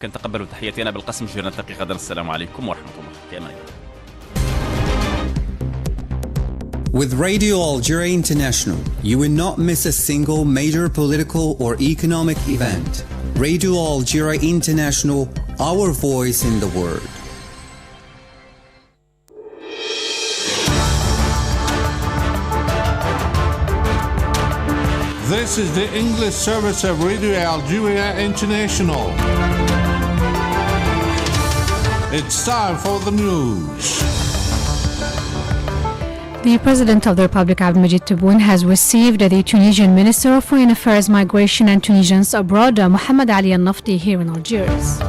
كن تقبلوا تحياتي أنا بالقسم نلتقي غدا. السلام عليكم ورحمة الله. في أمان الله. With Radio Algeria International, you will not miss a single major political or economic event. Radio Algeria International, our voice in the world. This is the English service of Radio Algeria International. It's time for the news. The President of the Republic, Abdelmadjid Tebboune, has received the Tunisian Minister of Foreign Affairs, Migration and Tunisians Abroad, Mohamed Ali Al-Nafti, here in Algiers.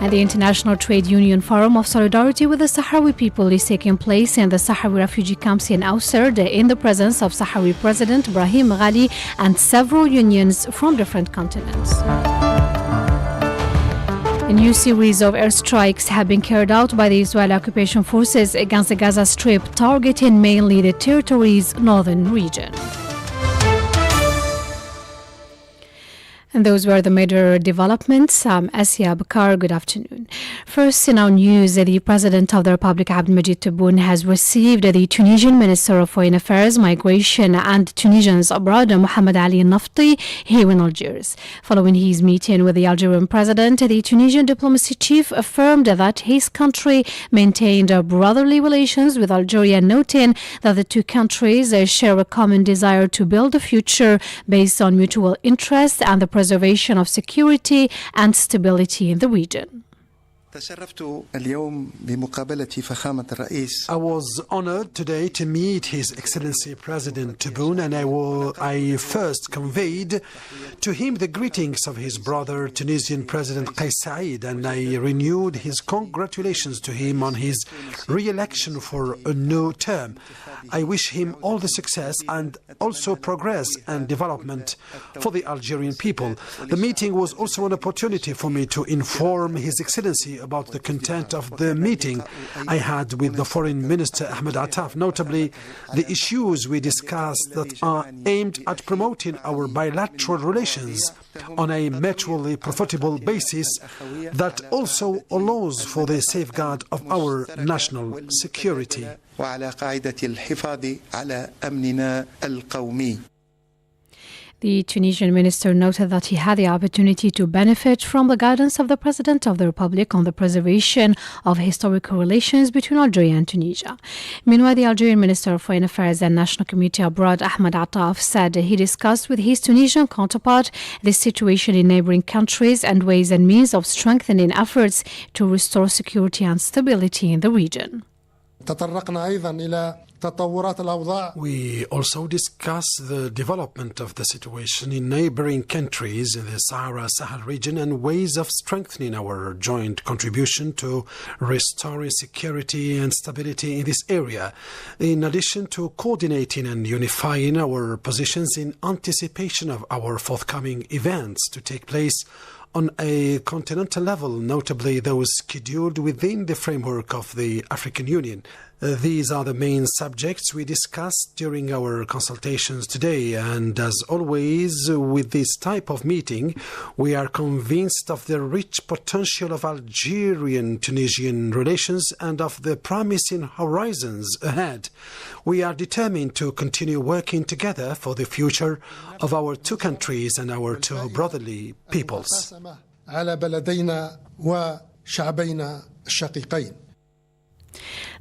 And the International Trade Union Forum of Solidarity with the Sahrawi people is taking place in the Sahrawi refugee camps in Auserd in the presence of Sahrawi President Brahim Ghali and several unions from different continents. A new series of airstrikes have been carried out by the Israeli occupation forces against the Gaza Strip, targeting mainly the territory's northern region. And those were the major developments. Asia Bakar, good afternoon. First, in our news, the President of the Republic, Abdelmadjid Tebboune, has received the Tunisian Minister of Foreign Affairs, Migration and Tunisians Abroad, Mohamed Ali Nafti, here in Algiers. Following his meeting with the Algerian President, the Tunisian diplomacy chief affirmed that his country maintained brotherly relations with Algeria, noting that the two countries share a common desire to build a future based on mutual interest and the preservation of security and stability in the region. I was honored today to meet His Excellency President Tebboune, and I first conveyed to him the greetings of his brother Tunisian President Kais Saied, and I renewed his congratulations to him on his re-election for a new term. I wish him all the success and also progress and development for the Algerian people. The meeting was also an opportunity for me to inform His Excellency about the content of the meeting I had with the Foreign Minister Ahmed Attaf, notably the issues we discussed that are aimed at promoting our bilateral relations on a mutually profitable basis that also allows for the safeguard of our national security. The Tunisian minister noted that he had the opportunity to benefit from the guidance of the President of the Republic on the preservation of historical relations between Algeria and Tunisia. Meanwhile, the Algerian Minister of Foreign Affairs and National Community Abroad, Ahmed Attaf, said he discussed with his Tunisian counterpart the situation in neighboring countries and ways and means of strengthening efforts to restore security and stability in the region. We also discussed the development of the situation in neighboring countries in the Sahara-Sahel region and ways of strengthening our joint contribution to restoring security and stability in this area, in addition to coordinating and unifying our positions in anticipation of our forthcoming events to take place on a continental level, notably those scheduled within the framework of the African Union. These are the main subjects we discussed during our consultations today, and as always with this type of meeting, we are convinced of the rich potential of Algerian-Tunisian relations and of the promising horizons ahead. We are determined to continue working together for the future of our two countries and our two brotherly peoples.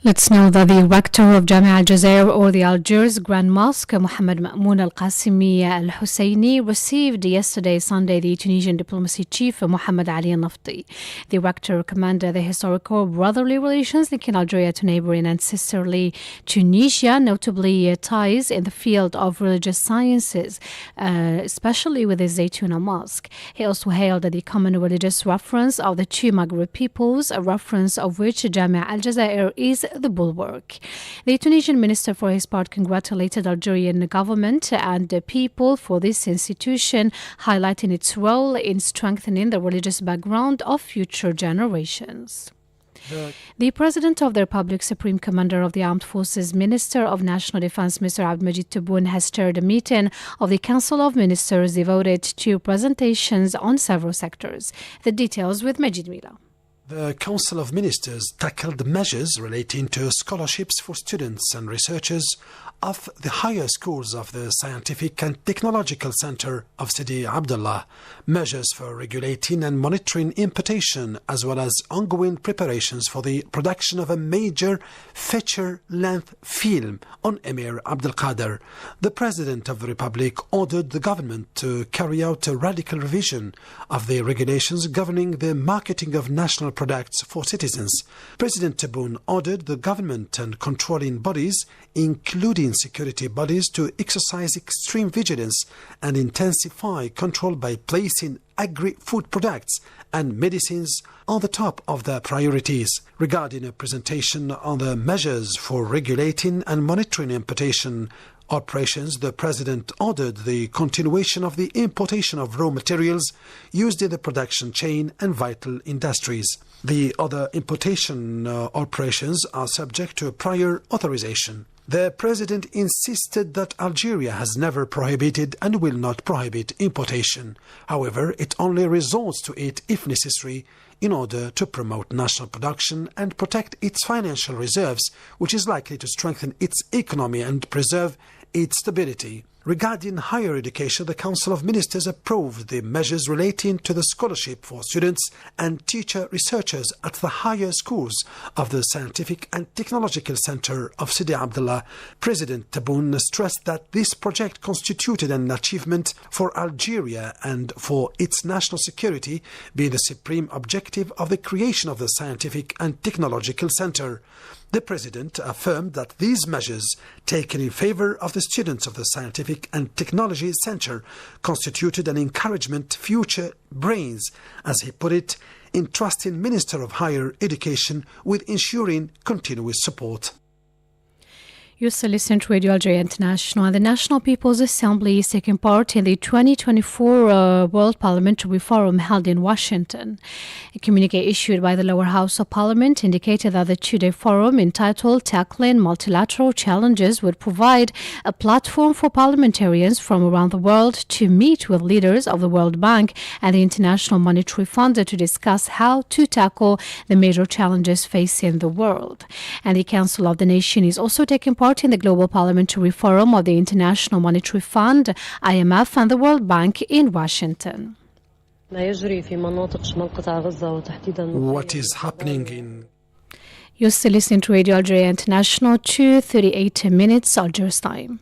Let's know that the rector of Jamia Al-Jazair, or the Algiers Grand Mosque, Mohammed Ma'moun Al-Qasimi Al-Husseini, received yesterday, Sunday, the Tunisian diplomacy chief, Mohamed Ali Al-Nafti. The rector commended the historical brotherly relations linking Algeria to neighboring and sisterly Tunisia, notably ties in the field of religious sciences, especially with the Zaytuna Mosque. He also hailed the common religious reference of the two Maghreb peoples, a reference of which Jamia Al-Jazair is the bulwark. The Tunisian minister, for his part, congratulated Algerian government and the people for this institution, highlighting its role in strengthening the religious background of future generations. The President of the Republic, Supreme Commander of the Armed Forces, Minister of National Defense, Mr. Abdelmajid Tebboune, has chaired a meeting of the Council of Ministers devoted to presentations on several sectors. The details with Majid Mila. The Council of Ministers tackled measures relating to scholarships for students and researchers of the higher schools of the Scientific and Technological Center of Sidi Abdullah, measures for regulating and monitoring importation, as well as ongoing preparations for the production of a major feature-length film on Emir Abdul Qadir. The President of the Republic ordered the government to carry out a radical revision of the regulations governing the marketing of national products for citizens. President Tebboune ordered the government and controlling bodies, including security bodies, to exercise extreme vigilance and intensify control by placing agri-food products and medicines on the top of the priorities. Regarding a presentation on the measures for regulating and monitoring importation operations, the President ordered the continuation of the importation of raw materials used in the production chain and vital industries. The other importation operations are subject to prior authorization. The President insisted that Algeria has never prohibited and will not prohibit importation. However, it only resorts to it if necessary in order to promote national production and protect its financial reserves, which is likely to strengthen its economy and preserve its stability. Regarding higher education, the Council of Ministers approved the measures relating to the scholarship for students and teacher researchers at the higher schools of the Scientific and Technological Center of Sidi Abdullah. President Tebboune stressed that this project constituted an achievement for Algeria and for its national security, being the supreme objective of the creation of the Scientific and Technological Center. The President affirmed that these measures, taken in favor of the students of the Scientific and Technology Center, constituted an encouragement to future brains, as he put it, entrusting Minister of Higher Education with ensuring continuous support. You still listen to Radio Algeria International. The National People's Assembly is taking part in the 2024 World Parliamentary Forum held in Washington. A communique issued by the lower house of Parliament indicated that the two-day forum, entitled Tackling Multilateral Challenges, would provide a platform for parliamentarians from around the world to meet with leaders of the World Bank and the International Monetary Fund to discuss how to tackle the major challenges facing the world. And the Council of the Nation is also taking part in the Global Parliamentary Forum of the International Monetary Fund, IMF, and the World Bank in Washington. What is happening in... You're still listening to Radio Algeria International, 2:38 minutes Algiers time.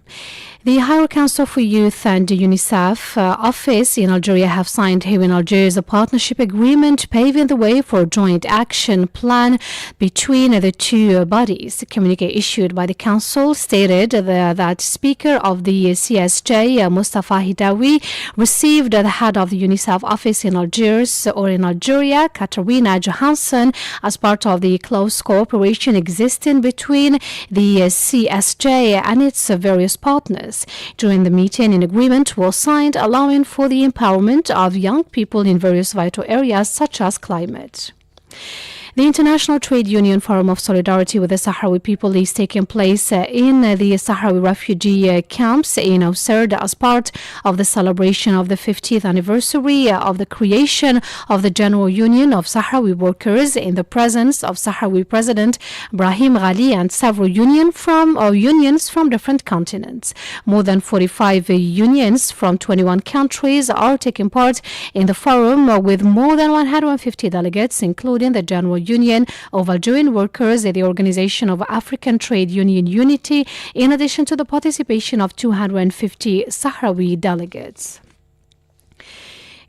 The Higher Council for Youth and the UNICEF office in Algeria have signed here in Algiers a partnership agreement paving the way for a joint action plan between the two bodies. A communique issued by the Council stated that Speaker of the CSJ, Mustafa Hidawi, received the head of the UNICEF office in Algiers or in Algeria, Katarina Johansson, as part of the close cooperation existing between the CSJ and its various partners. During the meeting, an agreement was signed allowing for the empowerment of young people in various vital areas such as climate. The International Trade Union Forum of Solidarity with the Sahrawi people is taking place in the Sahrawi refugee camps in Auserd as part of the celebration of the 50th anniversary of the creation of the General Union of Sahrawi Workers in the presence of Sahrawi President Brahim Ghali and several unions from different continents. More than 45 unions from 21 countries are taking part in the forum with more than 150 delegates, including the General Union of Algerian Workers and the Organization of African Trade Union Unity, in addition to the participation of 250 Sahrawi delegates.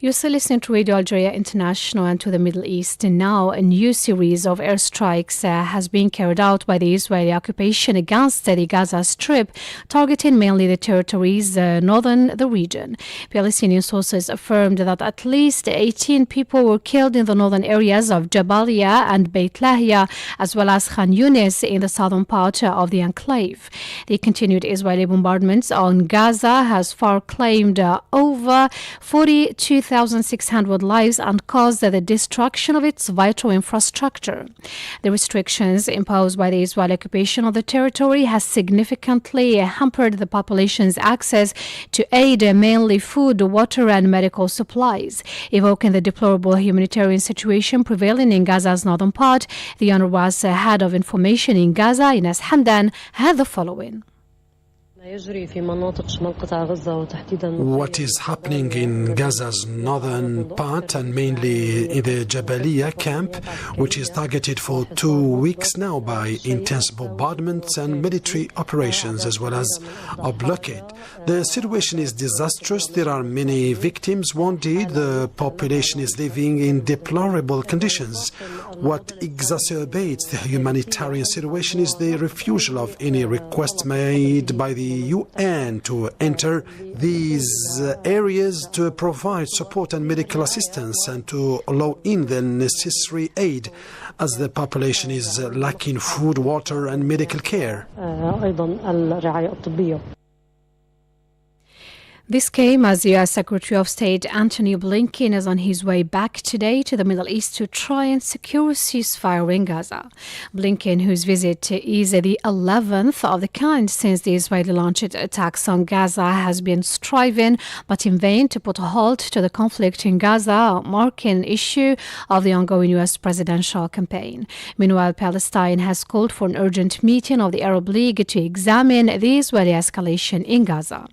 You're still listening to Radio Algeria International and to the Middle East. And now a new series of airstrikes has been carried out by the Israeli occupation against the Gaza Strip, targeting mainly the territories northern the region. Palestinian sources affirmed that at least 18 people were killed in the northern areas of Jabalia and Beit Lahia, as well as Khan Yunis in the southern part of the enclave. The continued Israeli bombardments on Gaza has far claimed over 42,000 2,600 lives and caused the destruction of its vital infrastructure. The restrictions imposed by the Israeli occupation of the territory has significantly hampered the population's access to aid, mainly food, water and medical supplies. Evoking the deplorable humanitarian situation prevailing in Gaza's northern part, the UNRWA's head of information in Gaza, Ines Hamdan, had the following. What is happening in Gaza's northern part and mainly in the Jabalia camp, which is targeted for 2 weeks now by intense bombardments and military operations as well as a blockade. The situation is disastrous. There are many victims wounded. The population is living in deplorable conditions. What exacerbates the humanitarian situation is the refusal of any requests made by the UN to enter these areas to provide support and medical assistance and to allow in the necessary aid as the population is lacking food, water and medical care. This came as U.S. Secretary of State Antony Blinken is on his way back today to the Middle East to try and secure a ceasefire in Gaza. Blinken, whose visit is the 11th of the kind since the Israeli launched attacks on Gaza, has been striving, but in vain, to put a halt to the conflict in Gaza, marking issue of the ongoing U.S. presidential campaign. Meanwhile, Palestine has called for an urgent meeting of the Arab League to examine the Israeli escalation in Gaza.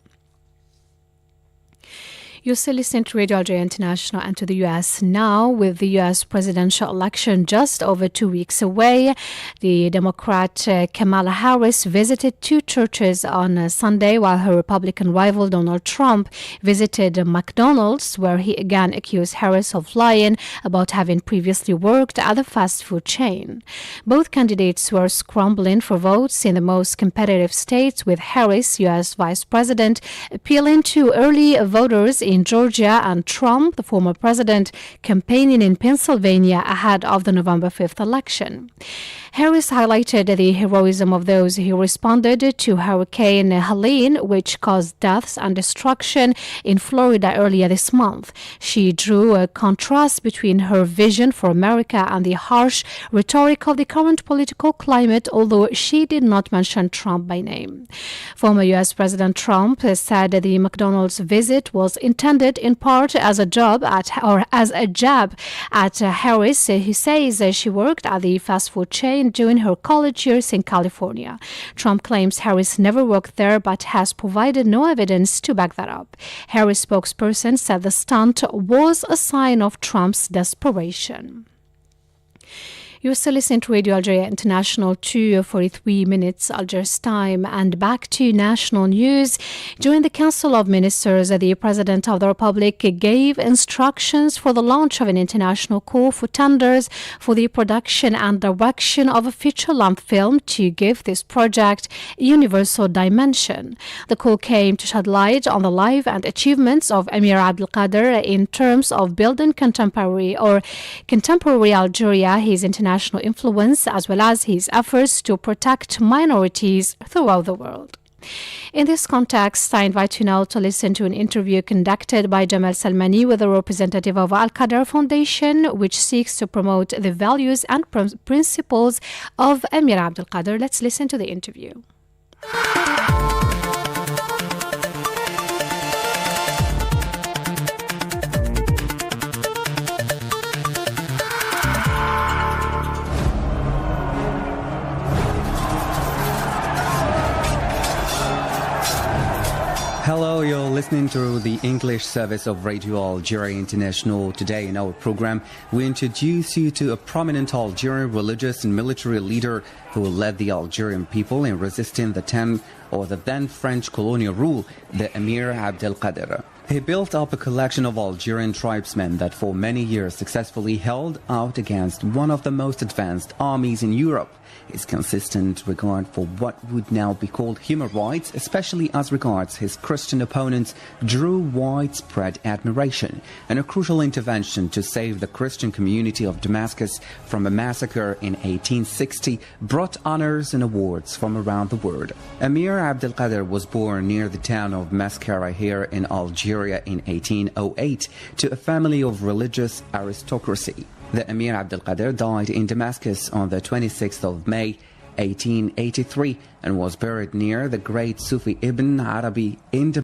You still listen to Radio Algeria International and to the U.S. now. With the U.S. presidential election just over 2 weeks away, the Democrat Kamala Harris visited 2 churches on Sunday, while her Republican rival Donald Trump visited McDonald's, where he again accused Harris of lying about having previously worked at the fast food chain. Both candidates were scrambling for votes in the most competitive states, with Harris, U.S. Vice President, appealing to early voters in Georgia and Trump, the former president, campaigning in Pennsylvania ahead of the November 5th election. Harris highlighted the heroism of those who responded to Hurricane Helene, which caused deaths and destruction in Florida earlier this month. She drew a contrast between her vision for America and the harsh rhetoric of the current political climate, although she did not mention Trump by name. Former U.S. President Trump said the McDonald's visit was intended in part as a jab at Harris, who says she worked at the fast food chain during her college years in California. Trump claims Harris never worked there, but has provided no evidence to back that up. Harris' spokesperson said the stunt was a sign of Trump's desperation. You're still listening to Radio Algeria International, 2:43 minutes Algiers time, and back to national news. During the Council of Ministers, the President of the Republic gave instructions for the launch of an international call for tenders for the production and direction of a feature-length film to give this project a universal dimension. The call came to shed light on the life and achievements of Emir Abdelkader in terms of building contemporary Algeria, his international influence, as well as his efforts to protect minorities throughout the world. In this context, I invite you now to listen to an interview conducted by Jamal Salmani with a representative of Al-Qadar Foundation, which seeks to promote the values and principles of Emir Abdelkader. Let's listen to the interview. Hello, you're listening to the English service of Radio Algeria International. Today in our program, we introduce you to a prominent Algerian religious and military leader who led the Algerian people in resisting the then French colonial rule, the Emir Abdelkader. He built up a collection of Algerian tribesmen that for many years successfully held out against one of the most advanced armies in Europe. His consistent regard for what would now be called human rights, especially as regards his Christian opponents, drew widespread admiration, and a crucial intervention to save the Christian community of Damascus from a massacre in 1860 brought honors and awards from around the world. Emir Abdelkader was born near the town of Mascara here in Algeria Algeria in 1808 to a family of religious aristocracy. The Emir Abdelkader died in Damascus on the 26th of May 1883 and was buried near the great Sufi Ibn Arabi in Damascus.